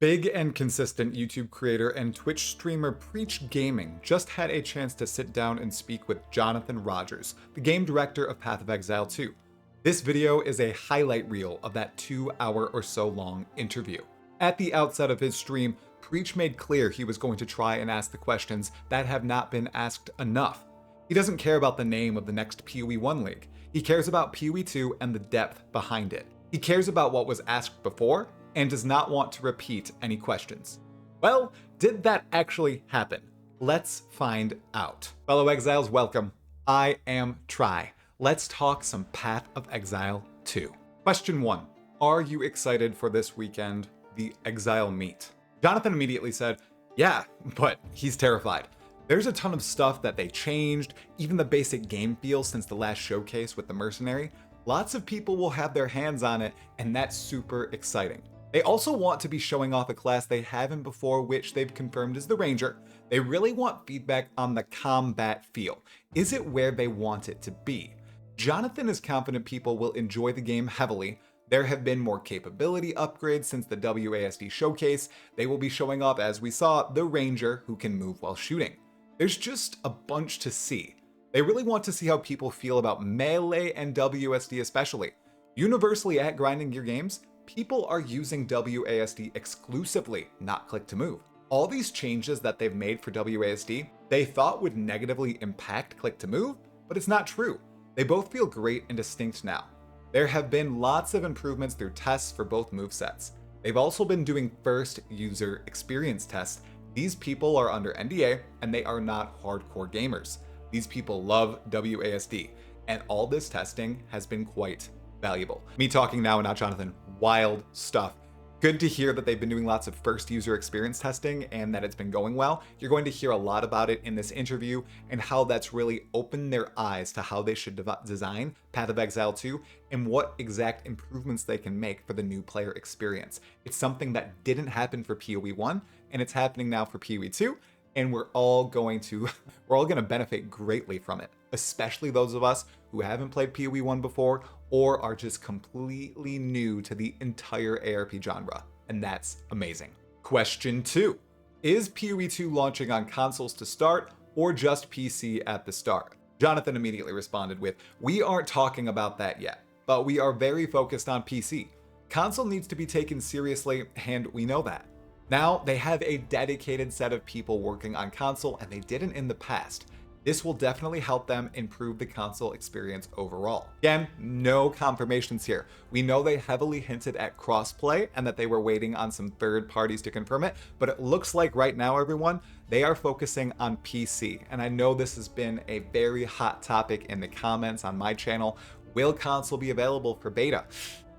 Big and consistent YouTube creator and Twitch streamer Preach Gaming just had a chance to sit down and speak with Jonathan Rogers, the game director of Path of Exile 2. This video is a highlight reel of that 2 hour or so long interview. At the outset of his stream, Preach made clear he was going to try and ask the questions that have not been asked enough. He doesn't care about the name of the next POE1 league. He cares about POE2 and the depth behind it. He cares about what was asked before and does not want to repeat any questions. Well, did that actually happen? Let's find out. Fellow exiles, welcome. I am Try. Let's talk some Path of Exile 2. Question 1. Are you excited for this weekend, the Exile meet? Jonathan immediately said, yeah, but he's terrified. There's a ton of stuff that they changed, even the basic game feel since the last showcase with the mercenary. Lots of people will have their hands on it, and that's super exciting. They also want to be showing off a class they haven't before, which they've confirmed is the Ranger. They really want feedback on the combat feel. Is it where they want it to be? Jonathan is confident people will enjoy the game heavily. There have been more capability upgrades since the WASD showcase. They will be showing off, as we saw, the Ranger who can move while shooting. There's just a bunch to see. They really want to see how people feel about melee and WASD especially. Universally at grinding your games, people are using WASD exclusively, not click to move. All these changes that they've made for WASD, they thought would negatively impact click to move, but it's not true. They both feel great and distinct now. There have been lots of improvements through tests for both movesets. They've also been doing first user experience tests. These people are under NDA and they are not hardcore gamers. These people love WASD, and all this testing has been quite valuable. Me talking now and not Jonathan. Wild stuff. Good to hear that they've been doing lots of first user experience testing and that it's been going well. You're going to hear a lot about it in this interview and how that's really opened their eyes to how they should design Path of Exile 2 and what exact improvements they can make for the new player experience. It's something that didn't happen for POE1 and it's happening now for POE2, and we're all going to benefit greatly from it, especially those of us who haven't played POE1 before or are just completely new to the entire ARP genre, and that's amazing. Question 2. Is POE2 launching on consoles to start or just PC at the start? Jonathan immediately responded with, we aren't talking about that yet, but we are very focused on PC. Console needs to be taken seriously, and we know that. Now, they have a dedicated set of people working on console, and they didn't in the past. This will definitely help them improve the console experience overall. Again, no confirmations here. We know they heavily hinted at crossplay and that they were waiting on some third parties to confirm it, but it looks like right now, everyone, they are focusing on PC. And I know this has been a very hot topic in the comments on my channel. Will console be available for beta?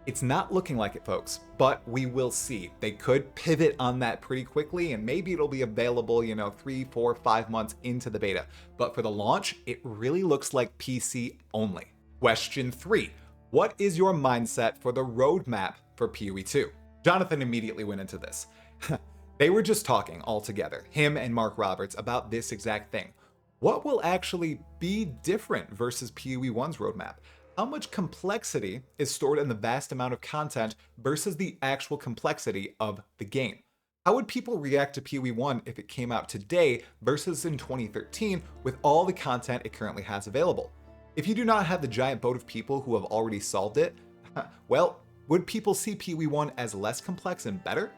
It's not looking like it, folks, but we will see. They could pivot on that pretty quickly, and maybe it'll be available, 3, 4, 5 months into the beta. But for the launch, it really looks like PC only. Question 3. What is your mindset for the roadmap for POE2? Jonathan immediately went into this. They were just talking all together, him and Mark Roberts, about this exact thing. What will actually be different versus POE1's roadmap? How much complexity is stored in the vast amount of content versus the actual complexity of the game? How would people react to POE1 if it came out today versus in 2013 with all the content it currently has available? If you do not have the giant boat of people who have already solved it, well, would people see POE1 as less complex and better?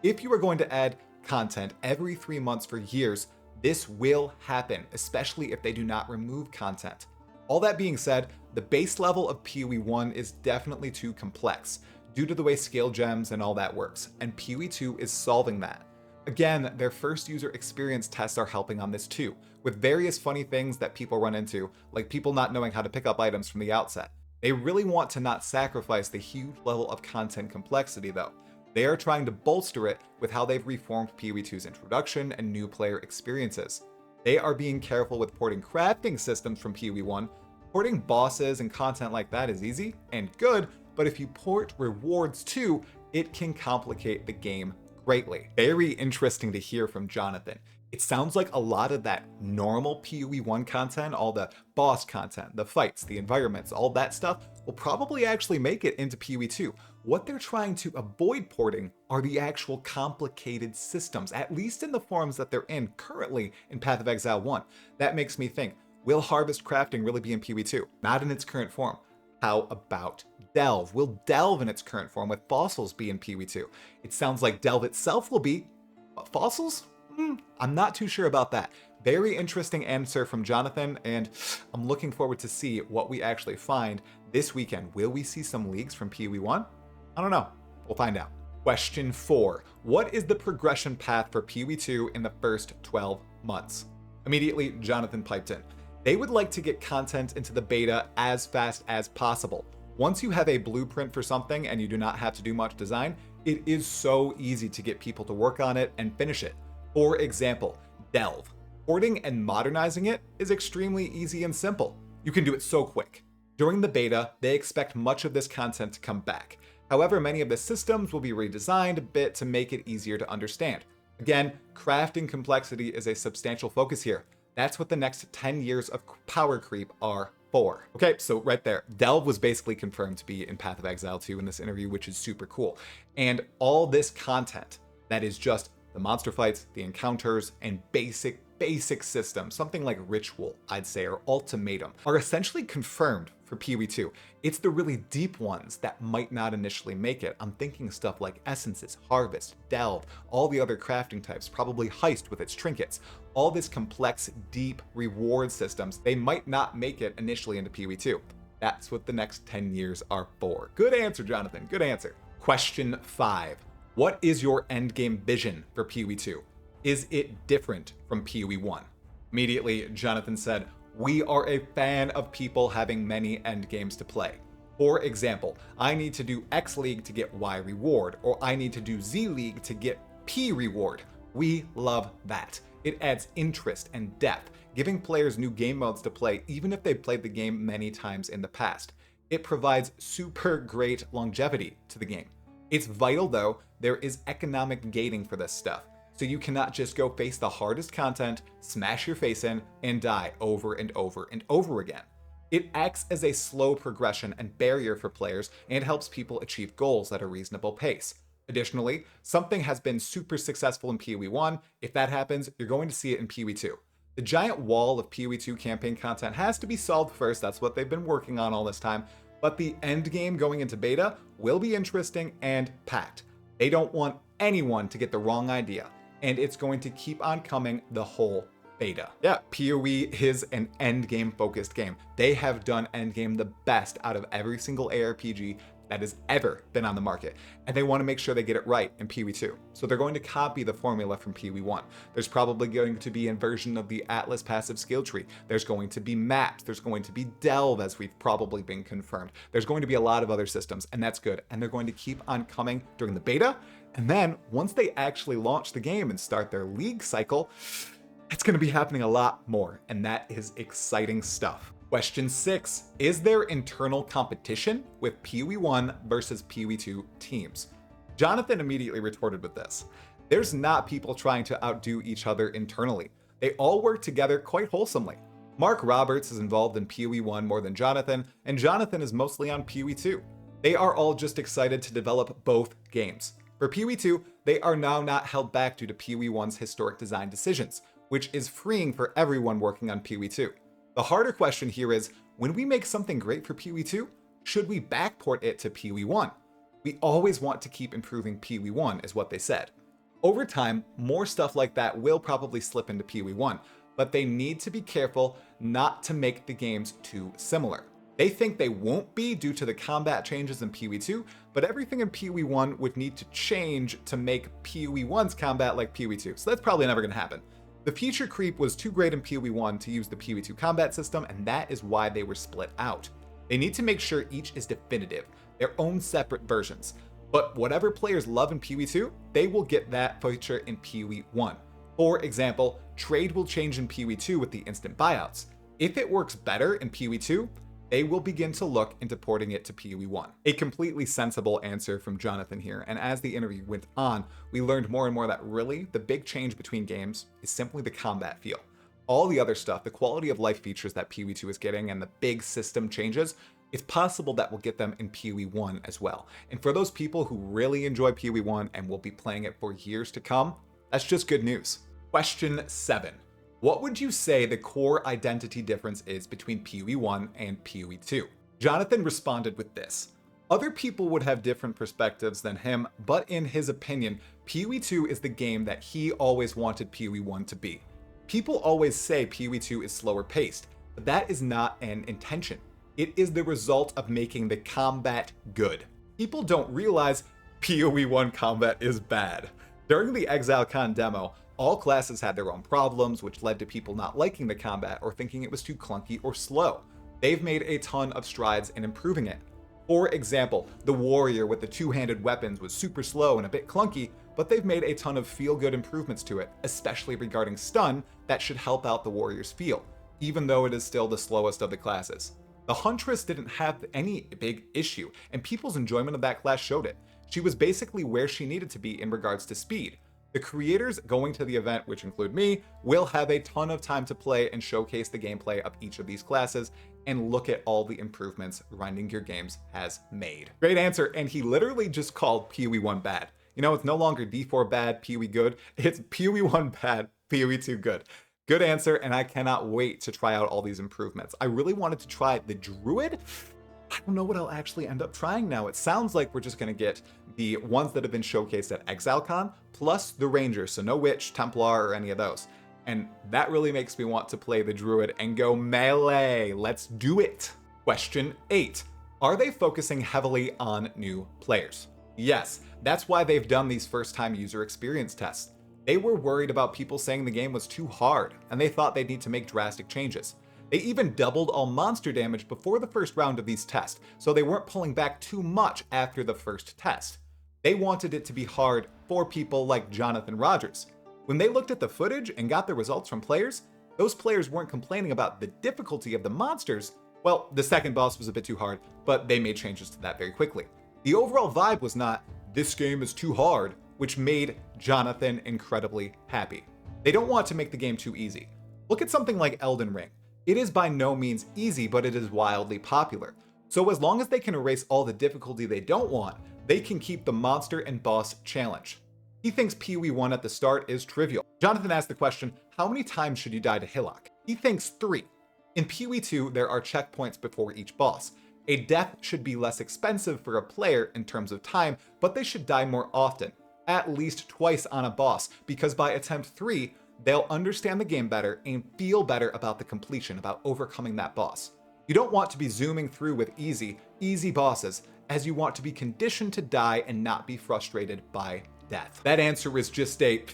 If you are going to add content every 3 months for years, this will happen, especially if they do not remove content. All that being said, the base level of POE1 is definitely too complex due to the way scale gems and all that works, and POE2 is solving that. Again, their first user experience tests are helping on this too, with various funny things that people run into, like people not knowing how to pick up items from the outset. They really want to not sacrifice the huge level of content complexity though. They are trying to bolster it with how they've reformed POE2's introduction and new player experiences. They are being careful with porting crafting systems from POE1. Porting bosses and content like that is easy and good, but if you port rewards too, it can complicate the game greatly. Very interesting to hear from Jonathan. It sounds like a lot of that normal POE1 content, all the boss content, the fights, the environments, all that stuff will probably actually make it into POE2, What they're trying to avoid porting are the actual complicated systems, at least in the forms that they're in currently in Path of Exile 1. That makes me think, will harvest crafting really be in POE2? Not in its current form. How about Delve? Will Delve in its current form with fossils be in POE2? It sounds like Delve itself will be, but fossils? I'm not too sure about that. Very interesting answer from Jonathan, and I'm looking forward to see what we actually find this weekend. Will we see some leaks from POE1? I don't know. We'll find out. Question 4. What is the progression path for POE2 in the first 12 months? Immediately, Jonathan piped in. They would like to get content into the beta as fast as possible. Once you have a blueprint for something and you do not have to do much design, it is so easy to get people to work on it and finish it. For example, Delve. Porting and modernizing it is extremely easy and simple. You can do it so quick. During the beta, they expect much of this content to come back. However, many of the systems will be redesigned a bit to make it easier to understand. Again, crafting complexity is a substantial focus here. That's what the next 10 years of power creep are for. Okay, so right there, Delve was basically confirmed to be in Path of Exile 2 in this interview, which is super cool. And all this content that is just the monster fights, the encounters, and basic systems, something like Ritual, I'd say, or Ultimatum, are essentially confirmed for POE2. It's the really deep ones that might not initially make it. I'm thinking stuff like Essences, Harvest, Delve, all the other crafting types, probably Heist with its trinkets. All this complex, deep reward systems, they might not make it initially into POE2. That's what the next 10 years are for. Good answer, Jonathan, good answer. Question 5. What is your endgame vision for POE2? Is it different from POE1? Immediately, Jonathan said, we are a fan of people having many endgames to play. For example, I need to do X League to get Y reward, or I need to do Z League to get P reward. We love that. It adds interest and depth, giving players new game modes to play even if they've played the game many times in the past. It provides super great longevity to the game. It's vital though, there is economic gating for this stuff. So you cannot just go face the hardest content, smash your face in, and die over and over and over again. It acts as a slow progression and barrier for players and helps people achieve goals at a reasonable pace. Additionally, something has been super successful in POE1. If that happens, you're going to see it in POE2. The giant wall of POE2 campaign content has to be solved first. That's what they've been working on all this time. But the end game going into beta will be interesting and packed. They don't want anyone to get the wrong idea, and it's going to keep on coming the whole beta. Yeah, PoE is an endgame focused game. They have done endgame the best out of every single ARPG that has ever been on the market, and they want to make sure they get it right in POE2. So they're going to copy the formula from POE1. There's probably going to be a version of the Atlas passive skill tree. There's going to be maps. There's going to be Delve, as we've probably been confirmed. There's going to be a lot of other systems, and that's good. And they're going to keep on coming during the beta. And then once they actually launch the game and start their league cycle, it's going to be happening a lot more, and that is exciting stuff. Question 6. Is there internal competition with POE1 versus POE2 teams? Jonathan immediately retorted with this. There's not people trying to outdo each other internally. They all work together quite wholesomely. Mark Roberts is involved in POE1 more than Jonathan, and Jonathan is mostly on POE2. They are all just excited to develop both games. For POE2, they are now not held back due to POE1's historic design decisions, which is freeing for everyone working on POE2. The harder question here is, when we make something great for POE2, should we backport it to POE1? We always want to keep improving POE1, is what they said. Over time, more stuff like that will probably slip into POE1, but they need to be careful not to make the games too similar. They think they won't be due to the combat changes in POE2, but everything in POE1 would need to change to make POE1's combat like POE2, so that's probably never going to happen. The feature creep was too great in POE1 to use the POE2 combat system, and that is why they were split out. They need to make sure each is definitive, their own separate versions. But whatever players love in POE2, they will get that feature in POE1. For example, trade will change in POE2 with the instant buyouts. If it works better in POE2, they will begin to look into porting it to POE1. A completely sensible answer from Jonathan here, and as the interview went on, we learned more and more that really the big change between games is simply the combat feel. All the other stuff, the quality of life features that POE2 is getting and the big system changes, it's possible that we'll get them in POE1 as well. And for those people who really enjoy POE1 and will be playing it for years to come, that's just good news. Question 7. What would you say the core identity difference is between POE1 and POE2? Jonathan responded with this. Other people would have different perspectives than him, but in his opinion, POE2 is the game that he always wanted POE1 to be. People always say POE2 is slower paced, but that is not an intention. It is the result of making the combat good. People don't realize POE1 combat is bad. During the ExileCon demo, all classes had their own problems, which led to people not liking the combat or thinking it was too clunky or slow. They've made a ton of strides in improving it. For example, the warrior with the two-handed weapons was super slow and a bit clunky, but they've made a ton of feel-good improvements to it, especially regarding stun, that should help out the warrior's feel, even though it is still the slowest of the classes. The Huntress didn't have any big issue, and people's enjoyment of that class showed it. She was basically where she needed to be in regards to speed. The creators going to the event, which include me, will have a ton of time to play and showcase the gameplay of each of these classes and look at all the improvements Grinding Gear Games has made. Great answer, and he literally just called POE1 bad. You know, it's no longer D4 bad, POE good. It's POE1 bad, POE2 good. Good answer, and I cannot wait to try out all these improvements. I really wanted to try the Druid. I don't know what I'll actually end up trying now. It sounds like we're just going to get the ones that have been showcased at ExileCon, plus the Ranger, so no Witch, Templar, or any of those. And that really makes me want to play the Druid and go melee. Let's do it. Question 8. Are they focusing heavily on new players? Yes, that's why they've done these first-time user experience tests. They were worried about people saying the game was too hard, and they thought they'd need to make drastic changes. They even doubled all monster damage before the first round of these tests, so they weren't pulling back too much after the first test. They wanted it to be hard for people like Jonathan Rogers. When they looked at the footage and got the results from players, those players weren't complaining about the difficulty of the monsters. Well, the second boss was a bit too hard, but they made changes to that very quickly. The overall vibe was not, this game is too hard, which made Jonathan incredibly happy. They don't want to make the game too easy. Look at something like Elden Ring. It is by no means easy, but it is wildly popular. So as long as they can erase all the difficulty they don't want, they can keep the monster and boss challenge. He thinks POE1 at the start is trivial. Jonathan asked the question, how many times should you die to Hillock? He thinks 3. In POE2, there are checkpoints before each boss. A death should be less expensive for a player in terms of time, but they should die more often, at least twice on a boss, because by attempt 3, they'll understand the game better and feel better about the completion, about overcoming that boss. You don't want to be zooming through with easy bosses, as you want to be conditioned to die and not be frustrated by death. That answer is just a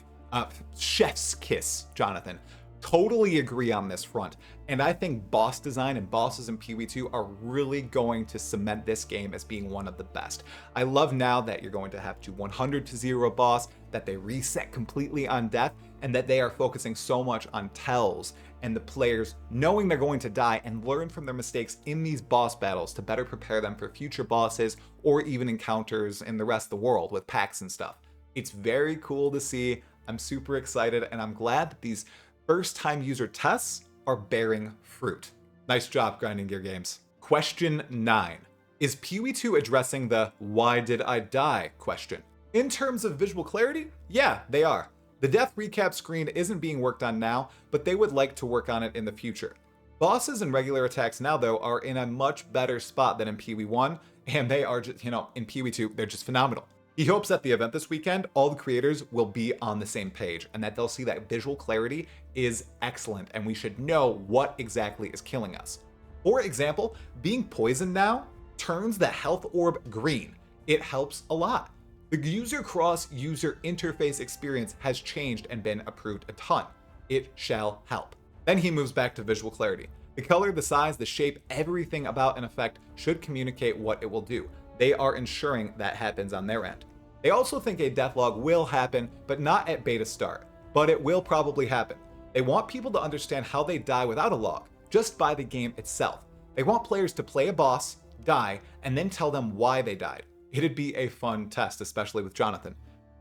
chef's kiss, Jonathan. Totally agree on this front, and I think boss design and bosses in POE2 are really going to cement this game as being one of the best. I love now that you're going to have to 100-0 boss, that they reset completely on death, and that they are focusing so much on tells and the players knowing they're going to die and learn from their mistakes in these boss battles to better prepare them for future bosses or even encounters in the rest of the world with packs and stuff. It's very cool to see. I'm super excited, and I'm glad that these first-time user tests are bearing fruit. Nice job, Grinding Gear Games. Question 9. Is POE2 addressing the "why did I die" question? In terms of visual clarity, yeah, they are. The death recap screen isn't being worked on now, but they would like to work on it in the future. Bosses and regular attacks now, though, are in a much better spot than in POE1, and they are just, in POE2, they're just phenomenal. He hopes at the event this weekend, all the creators will be on the same page and that they'll see that visual clarity is excellent and we should know what exactly is killing us. For example, being poisoned now turns the health orb green. It helps a lot. The user cross-user interface experience has changed and been improved a ton. It shall help. Then he moves back to visual clarity. The color, the size, the shape, everything about an effect should communicate what it will do. They are ensuring that happens on their end. They also think a deathlog will happen, but not at beta start. But it will probably happen. They want people to understand how they die without a log, just by the game itself. They want players to play a boss, die, and then tell them why they died. It'd be a fun test, especially with Jonathan.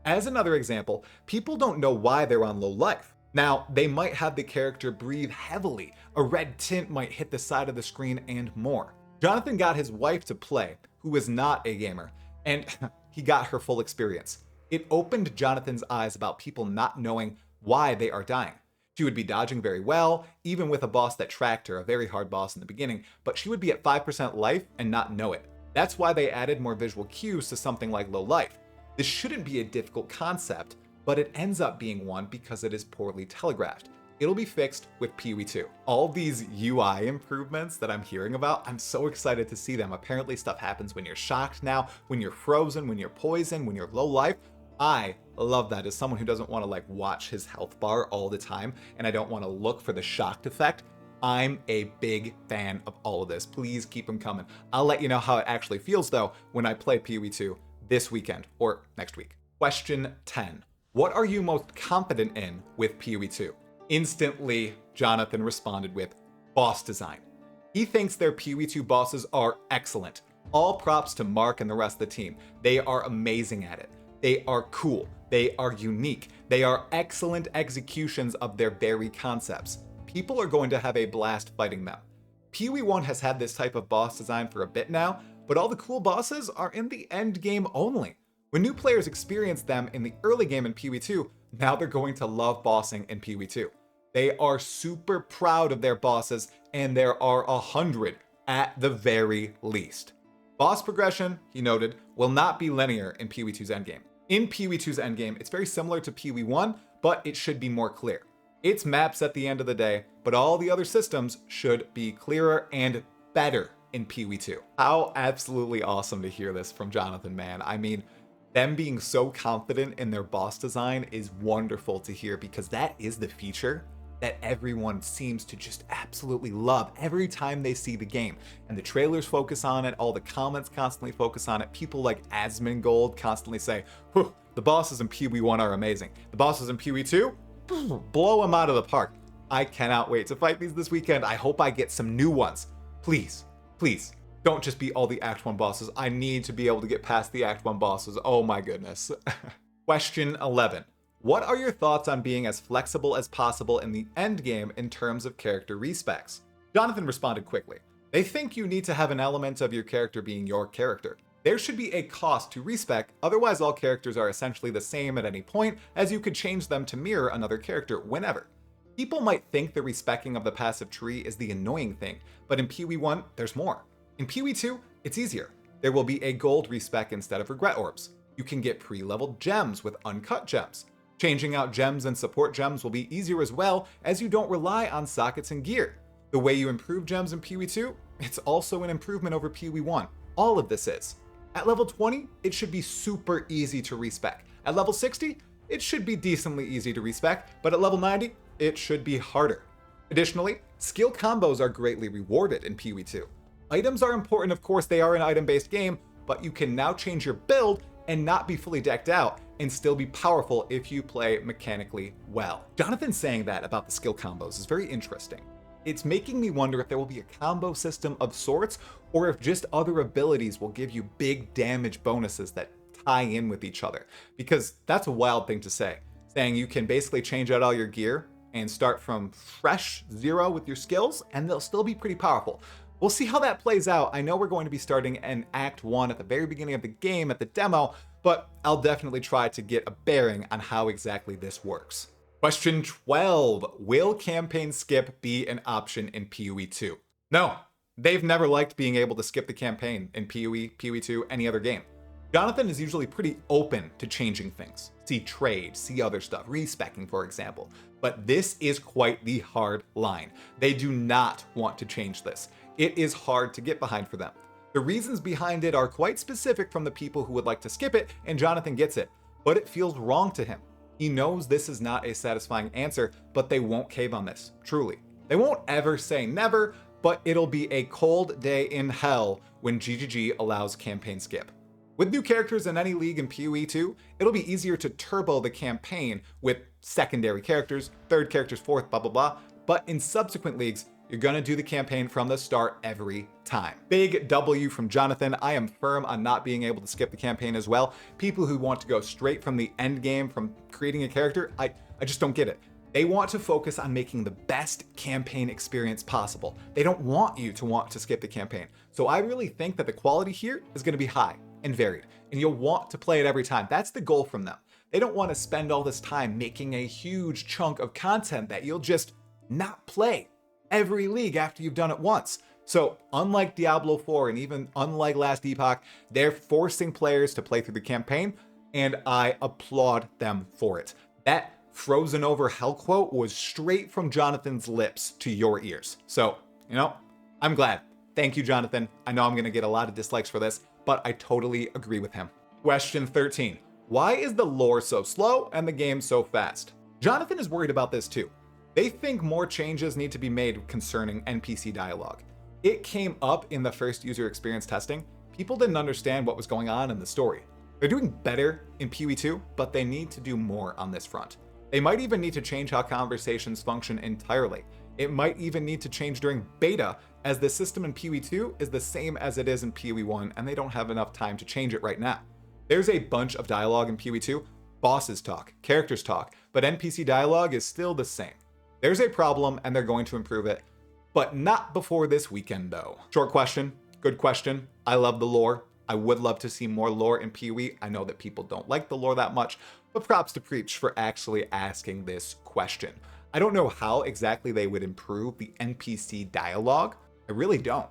As another example, people don't know why they're on low life. Now, they might have the character breathe heavily, a red tint might hit the side of the screen, and more. Jonathan got his wife to play, who is not a gamer, and he got her full experience. It opened Jonathan's eyes about people not knowing why they are dying. She would be dodging very well, even with a boss that tracked her, a very hard boss in the beginning, but she would be at 5% life and not know it. That's why they added more visual cues to something like low life. This shouldn't be a difficult concept, but it ends up being one because it is poorly telegraphed. It'll be fixed with POE2. All these UI improvements that I'm hearing about, I'm so excited to see them. Apparently stuff happens when you're shocked now, when you're frozen, when you're poisoned, when you're low life. I love that as someone who doesn't want to like watch his health bar all the time, and I don't want to look for the shocked effect. I'm a big fan of all of this. Please keep them coming. I'll let you know how it actually feels though when I play POE2 this weekend or next week. Question 10. What are you most confident in with POE2? Instantly, Jonathan responded with boss design. He thinks their POE2 bosses are excellent. All props to Mark and the rest of the team. They are amazing at it. They are cool. They are unique. They are excellent executions of their very concepts. People are going to have a blast fighting them. POE1 has had this type of boss design for a bit now, but all the cool bosses are in the end game only. When new players experience them in the early game in POE2, now they're going to love bossing in POE2. They are super proud of their bosses, and there are 100 at the very least. Boss progression, he noted, will not be linear in POE2's endgame. In POE2's endgame, it's very similar to POE1, but it should be more clear. It's maps at the end of the day, but all the other systems should be clearer and better in POE2. How absolutely awesome to hear this from Jonathan, man. I mean, them being so confident in their boss design is wonderful to hear because that is the feature that everyone seems to just absolutely love every time they see the game. And the trailers focus on it, all the comments constantly focus on it. People like Asmongold constantly say, the bosses in POE1 are amazing. The bosses in POE2, blow them out of the park. I cannot wait to fight these this weekend. I hope I get some new ones. Please, please, don't just be all the Act 1 bosses. I need to be able to get past the Act 1 bosses. Oh my goodness. Question 11. What are your thoughts on being as flexible as possible in the end game in terms of character respecs? Jonathan responded quickly. They think you need to have an element of your character being your character. There should be a cost to respec, otherwise all characters are essentially the same at any point, as you could change them to mirror another character whenever. People might think the respecking of the passive tree is the annoying thing, but in POE1, there's more. In POE2, it's easier. There will be a gold respec instead of regret orbs. You can get pre-leveled gems with uncut gems. Changing out gems and support gems will be easier as well, as you don't rely on sockets and gear. The way you improve gems in POE2, it's also an improvement over POE1. All of this is. At level 20, it should be super easy to respec. At level 60, it should be decently easy to respec, but at level 90, it should be harder. Additionally, skill combos are greatly rewarded in POE2. Items are important, of course, they are an item-based game, but you can now change your build and not be fully decked out and still be powerful if you play mechanically well. Jonathan saying that about the skill combos is very interesting. It's making me wonder if there will be a combo system of sorts, or if just other abilities will give you big damage bonuses that tie in with each other. Because that's a wild thing to say, saying you can basically change out all your gear and start from fresh zero with your skills, and they'll still be pretty powerful. We'll see how that plays out. I know we're going to be starting an Act 1 at the very beginning of the game at the demo, but I'll definitely try to get a bearing on how exactly this works. Question 12. Will campaign skip be an option in POE2? No, they've never liked being able to skip the campaign in POE, POE2, any other game. Jonathan is usually pretty open to changing things. See trade, see other stuff, respecking for example. But this is quite the hard line. They do not want to change this. It is hard to get behind for them. The reasons behind it are quite specific from the people who would like to skip it, and Jonathan gets it, but it feels wrong to him. He knows this is not a satisfying answer, but they won't cave on this, truly. They won't ever say never, but it'll be a cold day in hell when GGG allows campaign skip. With new characters in any league in POE2, it'll be easier to turbo the campaign with secondary characters, third characters, fourth, blah, blah, blah. But in subsequent leagues, you're gonna do the campaign from the start every time. Big W from Jonathan. I am firm on not being able to skip the campaign as well. People who want to go straight from the end game, from creating a character, I just don't get it. They want to focus on making the best campaign experience possible. They don't want you to want to skip the campaign. So I really think that the quality here is going to be high and varied, and you'll want to play it every time. That's the goal from them. They don't want to spend all this time making a huge chunk of content that you'll just not play every league after you've done it once. So unlike Diablo 4 and even unlike Last Epoch, they're forcing players to play through the campaign, and I applaud them for it. That frozen over hell quote was straight from Jonathan's lips to your ears. So, I'm glad. Thank you, Jonathan. I know I'm going to get a lot of dislikes for this, but I totally agree with him. Question 13. Why is the lore so slow and the game so fast? Jonathan is worried about this too. They think more changes need to be made concerning NPC dialogue. It came up in the first user experience testing. People didn't understand what was going on in the story. They're doing better in POE2, but they need to do more on this front. They might even need to change how conversations function entirely. It might even need to change during beta, as the system in POE2 is the same as it is in POE1, and they don't have enough time to change it right now. There's a bunch of dialogue in POE2. Bosses talk, characters talk, but NPC dialogue is still the same. There's a problem, and they're going to improve it, but not before this weekend though. Short question, good question. I love the lore. I would love to see more lore in PoE. I know that people don't like the lore that much, but props to Preach for actually asking this question. I don't know how exactly they would improve the NPC dialogue. I really don't.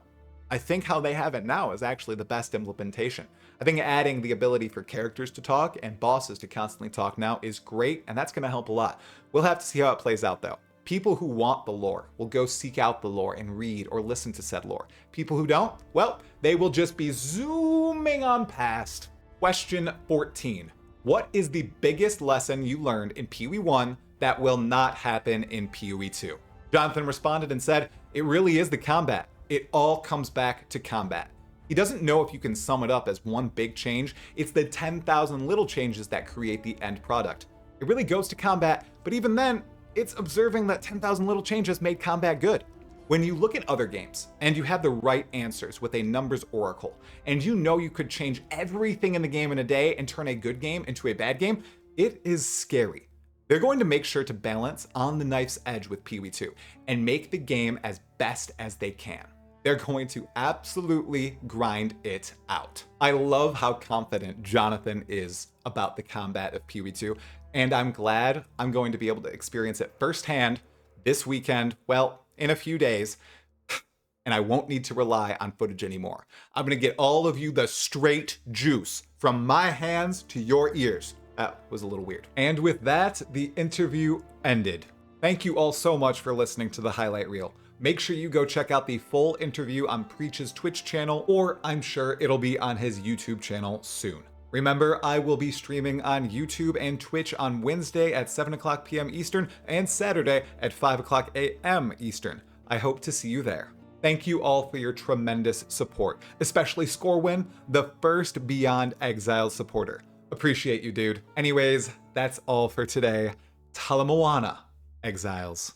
I think how they have it now is actually the best implementation. I think adding the ability for characters to talk and bosses to constantly talk now is great, and that's going to help a lot. We'll have to see how it plays out though. People who want the lore will go seek out the lore and read or listen to said lore. People who don't, well, they will just be zooming on past. Question 14. What is the biggest lesson you learned in POE1 that will not happen in POE2? Jonathan responded and said, it really is the combat. It all comes back to combat. He doesn't know if you can sum it up as one big change. It's the 10,000 little changes that create the end product. It really goes to combat, but even then, it's observing that 10,000 little changes made combat good. When you look at other games and you have the right answers with a numbers oracle, and you know you could change everything in the game in a day and turn a good game into a bad game, it is scary. They're going to make sure to balance on the knife's edge with POE2 and make the game as best as they can. They're going to absolutely grind it out. I love how confident Jonathan is about the combat of POE2, and I'm glad I'm going to be able to experience it firsthand this weekend, well, in a few days, and I won't need to rely on footage anymore. I'm gonna get all of you the straight juice from my hands to your ears. That was a little weird. And with that, the interview ended. Thank you all so much for listening to the highlight reel. Make sure you go check out the full interview on Preach's Twitch channel, or I'm sure it'll be on his YouTube channel soon. Remember, I will be streaming on YouTube and Twitch on Wednesday at 7 o'clock p.m. Eastern and Saturday at 5 o'clock a.m. Eastern. I hope to see you there. Thank you all for your tremendous support, especially Scorewin, the first Beyond Exile supporter. Appreciate you, dude. Anyways, that's all for today. Talamoana, Exiles.